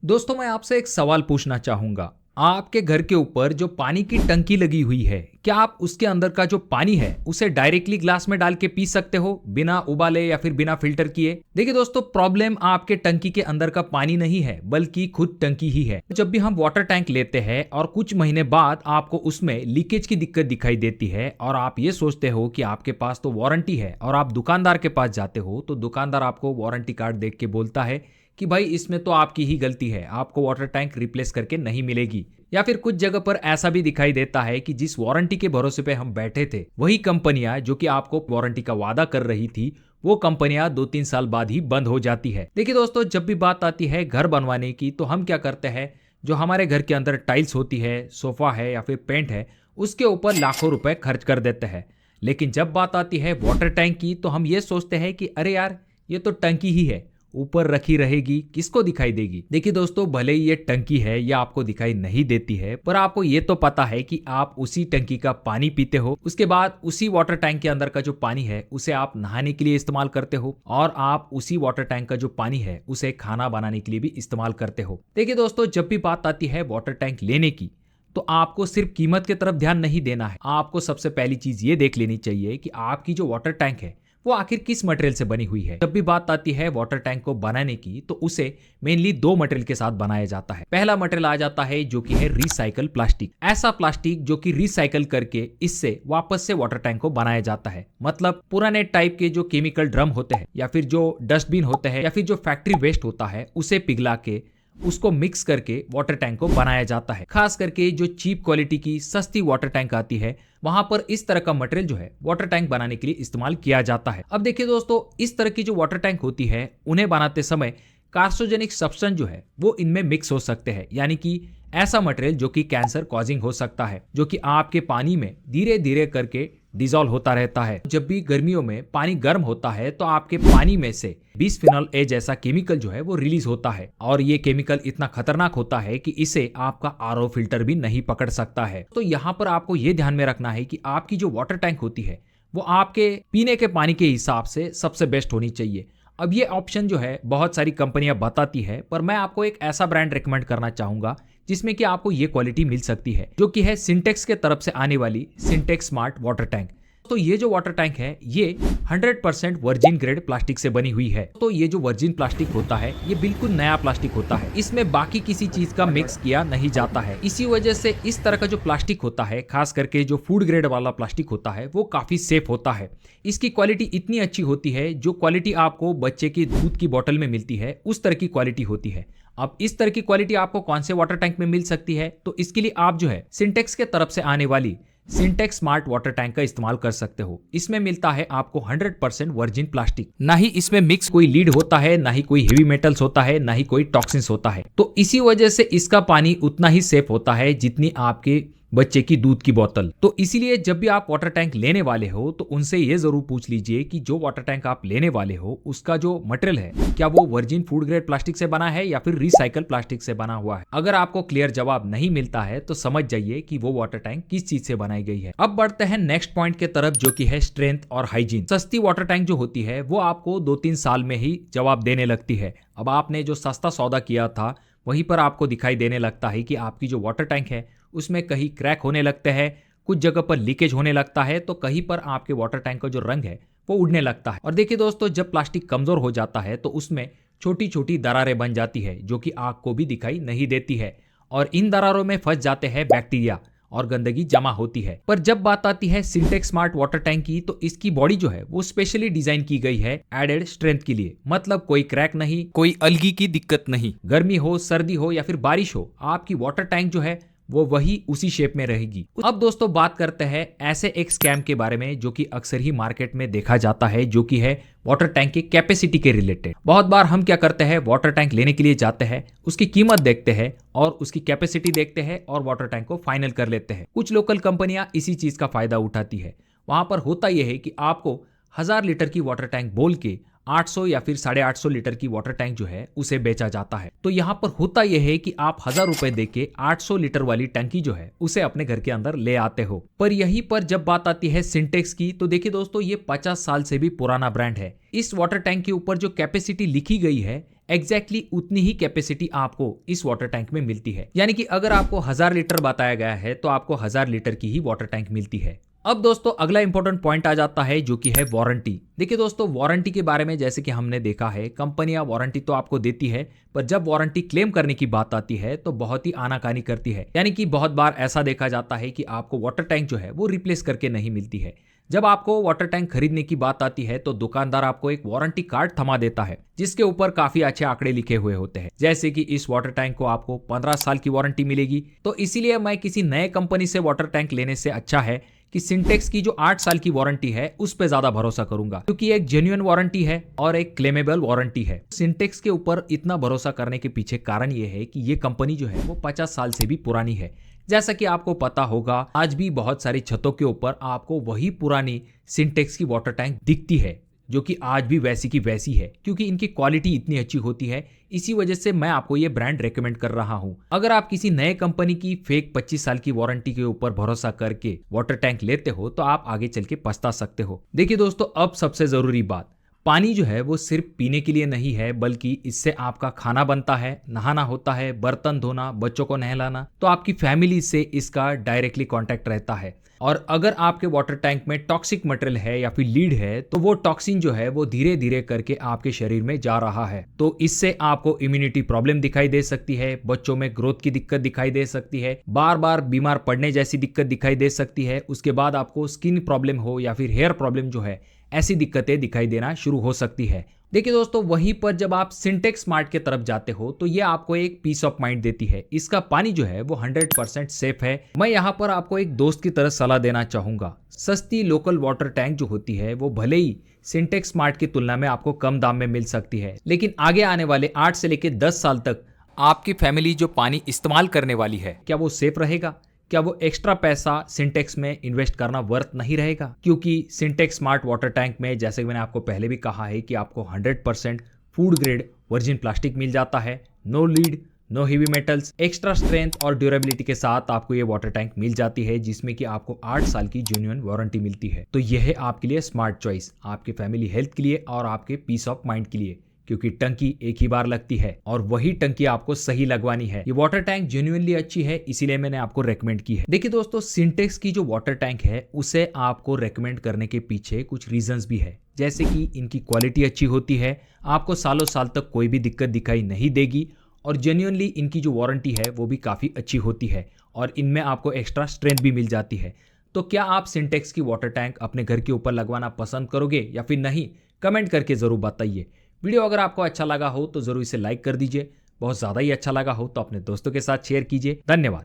दोस्तों मैं आपसे एक सवाल पूछना चाहूंगा। आपके घर के ऊपर जो पानी की टंकी लगी हुई है, क्या आप उसके अंदर का जो पानी है उसे डायरेक्टली ग्लास में डाल के पी सकते हो बिना उबाले या फिर बिना फिल्टर किए? देखिए दोस्तों, प्रॉब्लम आपके टंकी के अंदर का पानी नहीं है बल्कि खुद टंकी ही है। जब भी हम वाटर टैंक लेते हैं और कुछ महीने बाद आपको उसमें लीकेज की दिक्कत दिखाई देती है और आप ये सोचते हो कि आपके पास तो वारंटी है और आप दुकानदार के पास जाते हो तो दुकानदार आपको वारंटी कार्ड देख के बोलता है कि भाई इसमें तो आपकी ही गलती है, आपको वाटर टैंक रिप्लेस करके नहीं मिलेगी। या फिर कुछ जगह पर ऐसा भी दिखाई देता है कि जिस वारंटी के भरोसे पे हम बैठे थे वही कंपनियां जो कि आपको वारंटी का वादा कर रही थी, वो कंपनियां 2-3 साल बाद ही बंद हो जाती है। देखिए दोस्तों, जब भी बात आती है घर बनवाने की तो हम क्या करते हैं, जो हमारे घर के अंदर टाइल्स होती है, सोफा है या फिर पेंट है, उसके ऊपर लाखों रुपए खर्च कर देते हैं। लेकिन जब बात आती है वाटर टैंक की तो हम ये सोचते हैं कि अरे यार, ये तो टंकी ही है, ऊपर रखी रहेगी, किसको दिखाई देगी। देखिए दोस्तों, भले ही ये टंकी है, ये आपको दिखाई नहीं देती है, पर आपको ये तो पता है कि आप उसी टंकी का पानी पीते हो। उसके बाद उसी वाटर टैंक के अंदर का जो पानी है उसे आप नहाने के लिए इस्तेमाल करते हो और आप उसी वाटर टैंक का जो पानी है उसे खाना बनाने के लिए भी इस्तेमाल करते हो। देखिए दोस्तों, जब भी बात आती है वाटर टैंक लेने की तो आपको सिर्फ कीमत की तरफ ध्यान नहीं देना है। आपको सबसे पहली चीज ये देख लेनी चाहिए कि आपकी जो वाटर टैंक है वो आखिर किस मटेरियल से बनी हुई है। जब भी बात आती है वाटर टैंक को बनाने की तो उसे मेनली दो मटेरियल के साथ बनाया जाता है। पहला मटेरियल आ जाता है जो कि है रिसाइकल प्लास्टिक। ऐसा प्लास्टिक जो कि रिसाइकल करके इससे वापस से वाटर टैंक को बनाया जाता है। मतलब पुराने टाइप के जो केमिकल ड्रम होते हैं या फिर जो डस्टबिन होते हैं या फिर जो फैक्ट्री वेस्ट होता है उसे पिघला के उसको मिक्स करके वाटर टैंक को बनाया जाता है। खास करके जो चीप क्वालिटी की सस्ती वाटर टैंक आती है वहां पर इस तरह का मटेरियल जो है वाटर टैंक बनाने के लिए इस्तेमाल किया जाता है। अब देखिए दोस्तों, इस तरह की जो वाटर टैंक होती है उन्हें बनाते समय कार्सिनोजेनिक सब्सटेंस जो है वो इनमें मिक्स हो सकते हैं, यानी कि ऐसा मटेरियल जो कि कैंसर कॉजिंग हो सकता है, जो कि आपके पानी में धीरे धीरे करके डिसॉल्व होता रहता है। जब भी गर्मियों में पानी गर्म होता है तो आपके पानी में से बिस्फेनॉल ए जैसा केमिकल जो है वो रिलीज होता है और ये केमिकल इतना खतरनाक होता है कि इसे आपका आरओ फिल्टर भी नहीं पकड़ सकता है। तो यहाँ पर आपको ये ध्यान में रखना है कि आपकी जो वाटर टैंक होती है वो आपके पीने के पानी के हिसाब से सबसे बेस्ट होनी चाहिए। अब ये ऑप्शन जो है बहुत सारी कंपनियां बताती है, पर मैं आपको एक ऐसा ब्रांड रिकमेंड करना चाहूंगा जिसमें कि आपको ये क्वालिटी मिल सकती है, जो कि है सिंटेक्स के तरफ से आने वाली सिंटेक्स स्मार्ट वाटर टैंक। तो ये जो वाटर टैंक है ये 100% वर्जिन ग्रेड प्लास्टिक से बनी हुई है। तो ये जो वर्जिन प्लास्टिक होता है ये बिल्कुल नया प्लास्टिक होता है, इसमें बाकी किसी चीज का मिक्स किया नहीं जाता है। इसी वजह से इस तरह का जो प्लास्टिक होता है, खास करके जो फूड ग्रेड वाला प्लास्टिक होता है, वो काफी सेफ होता है। इसकी क्वालिटी इतनी अच्छी होती है, जो क्वालिटी आपको बच्चे की दूध की बोतल में मिलती है उस तरह की क्वालिटी होती है। अब इस तरह की क्वालिटी आपको कौन से वाटर टैंक में मिल सकती है, तो इसके लिए आप जो है सिंटेक्स के तरफ से आने वाली सिंटेक्स स्मार्ट वाटर टैंक का इस्तेमाल कर सकते हो। इसमें मिलता है आपको 100% वर्जिन प्लास्टिक, ना ही इसमें मिक्स कोई लीड होता है, ना ही कोई हेवी मेटल्स होता है, ना ही कोई टॉक्सिन्स होता है। तो इसी वजह से इसका पानी उतना ही सेफ होता है जितनी आपके बच्चे की दूध की बोतल। तो इसीलिए जब भी आप वाटर टैंक लेने वाले हो तो उनसे ये जरूर पूछ लीजिए कि जो वाटर टैंक आप लेने वाले हो उसका जो मटेरियल है क्या वो वर्जिन फूड ग्रेड प्लास्टिक से बना है या फिर रिसाइकल प्लास्टिक से बना हुआ है। अगर आपको क्लियर जवाब नहीं मिलता है तो समझ जाइए कि वो वाटर टैंक किस चीज से बनाई गई है। अब बढ़ते हैं नेक्स्ट पॉइंट के तरफ, जो कि है स्ट्रेंथ और हाइजीन। सस्ती वाटर टैंक जो होती है वो आपको 2-3 साल में ही जवाब देने लगती है। अब आपने जो सस्ता सौदा किया था वहीं पर आपको दिखाई देने लगता है कि आपकी जो वाटर टैंक है उसमें कहीं क्रैक होने लगते हैं, कुछ जगह पर लीकेज होने लगता है, तो कहीं पर आपके वाटर टैंक का जो रंग है वो उड़ने लगता है। और देखिए दोस्तों, जब प्लास्टिक कमजोर हो जाता है तो उसमें छोटी छोटी दरारें बन जाती है जो कि आग को भी दिखाई नहीं देती है और इन दरारों में फंस जाते हैं बैक्टीरिया और गंदगी जमा होती है। पर जब बात आती है सिंटेक्स स्मार्ट वाटर टैंक की तो इसकी बॉडी जो है वो स्पेशली डिजाइन की गई है एडेड स्ट्रेंथ के लिए। मतलब कोई क्रैक नहीं, कोई अलगी की दिक्कत नहीं, गर्मी हो, सर्दी हो या फिर बारिश हो, आपकी वाटर टैंक जो है वो वही उसी शेप में रहेगी। अब दोस्तों बात करते हैं ऐसे एक स्कैम के बारे में जो कि अक्सर ही मार्केट में देखा जाता है, जो कि है वाटर टैंक की कैपेसिटी के रिलेटेड। बहुत बार हम क्या करते हैं, वाटर टैंक लेने के लिए जाते हैं, उसकी कीमत देखते हैं और उसकी कैपेसिटी देखते हैं और वाटर टैंक को फाइनल कर लेते हैं। कुछ लोकल कंपनियां इसी चीज का फायदा उठाती है। वहां पर होता यह है कि आपको 1000 लीटर की वाटर टैंक बोल के 800 या फिर 850 लीटर की वाटर टैंक जो है उसे बेचा जाता है। तो यहाँ पर होता यह है कि आप 1000 रुपए देके 800 लीटर वाली टंकी जो है उसे अपने घर के अंदर ले आते हो। पर यहीं पर जब बात आती है सिंटेक्स की, तो देखिए दोस्तों, ये 50 साल से भी पुराना ब्रांड है। इस वाटर टैंक के ऊपर जो कैपेसिटी लिखी गई है एग्जैक्टली उतनी ही कैपेसिटी आपको इस वाटर टैंक में मिलती है। यानी कि अगर आपको 1000 लीटर बताया गया है तो आपको 1000 लीटर की ही वाटर टैंक मिलती है। अब दोस्तों अगला इंपॉर्टेंट पॉइंट आ जाता है जो कि है वारंटी। देखिए दोस्तों, वारंटी के बारे में जैसे कि हमने देखा है, कंपनियां वारंटी तो आपको देती है, पर जब वारंटी क्लेम करने की बात आती है तो बहुत ही आनाकानी करती है। यानी कि बहुत बार ऐसा देखा जाता है कि आपको वाटर टैंक जो है वो रिप्लेस करके नहीं मिलती है। जब आपको वाटर टैंक खरीदने की बात आती है तो दुकानदार आपको एक वारंटी कार्ड थमा देता है जिसके ऊपर काफी अच्छे आंकड़े लिखे हुए होते हैं, जैसे कि इस वाटर टैंक को आपको 15 साल की वारंटी मिलेगी। तो इसीलिए मैं किसी नए कंपनी से वाटर टैंक लेने से अच्छा है कि सिंटेक्स की जो 8 साल की वारंटी है उस पे ज्यादा भरोसा करूंगा, क्योंकि एक जेन्युइन वारंटी है और एक क्लेमेबल वारंटी है। सिंटेक्स के ऊपर इतना भरोसा करने के पीछे कारण ये है कि ये कंपनी जो है वो 50 साल से भी पुरानी है। जैसा कि आपको पता होगा, आज भी बहुत सारी छतों के ऊपर आपको वही पुरानी सिंटेक्स की वाटर टैंक दिखती है, जो कि आज भी वैसी की वैसी है, क्योंकि इनकी क्वालिटी इतनी अच्छी होती है। इसी वजह से मैं आपको ये ब्रांड रेकमेंड कर रहा हूं। अगर आप किसी नए कंपनी की फेक 25 साल की वारंटी के ऊपर भरोसा करके वाटर टैंक लेते हो तो आप आगे चल के पछता सकते हो। देखिए दोस्तों, अब सबसे जरूरी बात, पानी जो है वो सिर्फ पीने के लिए नहीं है, बल्कि इससे आपका खाना बनता है, नहाना होता है, बर्तन धोना, बच्चों को नहलाना, तो आपकी फैमिली से इसका डायरेक्टली कांटेक्ट रहता है। और अगर आपके वाटर टैंक में टॉक्सिक मटेरियल है या फिर लीड है तो वो टॉक्सिन जो है वो धीरे धीरे करके आपके शरीर में जा रहा है। तो इससे आपको इम्यूनिटी प्रॉब्लम दिखाई दे सकती है, बच्चों में ग्रोथ की दिक्कत दिखाई दे सकती है, बार बार बीमार पड़ने जैसी दिक्कत दिखाई दे सकती है। उसके बाद आपको स्किन प्रॉब्लम हो या फिर हेयर प्रॉब्लम जो है, ऐसी दिक्कतें दिखाई देना शुरू हो सकती है। देखिए दोस्तों, वहीं पर जब आप सिंटेक्स स्मार्ट के तरफ जाते हो तो ये आपको एक पीस ऑफ माइंड देती है। इसका पानी जो है वो 100% सेफ है। मैं यहाँ पर आपको एक दोस्त की तरह सलाह देना चाहूंगा। सस्ती लोकल वाटर टैंक जो होती है वो भले ही सिंटेक्स स्मार्ट की तुलना में आपको कम दाम में मिल सकती है, लेकिन आगे आने वाले 8 से लेकर 10 साल तक आपकी फैमिली जो पानी इस्तेमाल करने वाली है, क्या वो सेफ रहेगा? क्या वो एक्स्ट्रा पैसा सिंटेक्स में इन्वेस्ट करना वर्थ नहीं रहेगा? क्योंकि सिंटेक्स स्मार्ट वाटर टैंक में, जैसे कि मैंने आपको पहले भी कहा है, कि आपको 100% फूड ग्रेड वर्जिन प्लास्टिक मिल जाता है, no lead, no heavy metals, extra strength और ड्यूरेबिलिटी के साथ आपको ये वाटर टैंक मिल जाती है, जिसमें कि आपको 8 साल की जेन्युइन वारंटी मिलती है। तो यह है आपके लिए स्मार्ट चॉइस, आपके फैमिली हेल्थ के लिए और आपके पीस ऑफ माइंड के लिए, क्योंकि टंकी एक ही बार लगती है और वही टंकी आपको सही लगवानी है। ये वाटर टैंक जेन्युइनली अच्छी है, इसीलिए मैंने आपको रेकमेंड की है। देखिए दोस्तों, सिंटेक्स की जो वाटर टैंक है उसे आपको रेकमेंड करने के पीछे कुछ रीजंस भी है, जैसे कि इनकी क्वालिटी अच्छी होती है, आपको सालों साल तक कोई भी दिक्कत दिखाई नहीं देगी, और जेन्युइनली इनकी जो वारंटी है वो भी काफ़ी अच्छी होती है, और इनमें आपको एक्स्ट्रा स्ट्रेंथ भी मिल जाती है। तो क्या आप सिंटेक्स की वाटर टैंक अपने घर के ऊपर लगवाना पसंद करोगे या फिर नहीं? कमेंट करके ज़रूर बताइए। वीडियो अगर आपको अच्छा लगा हो तो ज़रूर इसे लाइक कर दीजिए, बहुत ज़्यादा ही अच्छा लगा हो तो अपने दोस्तों के साथ शेयर कीजिए। धन्यवाद।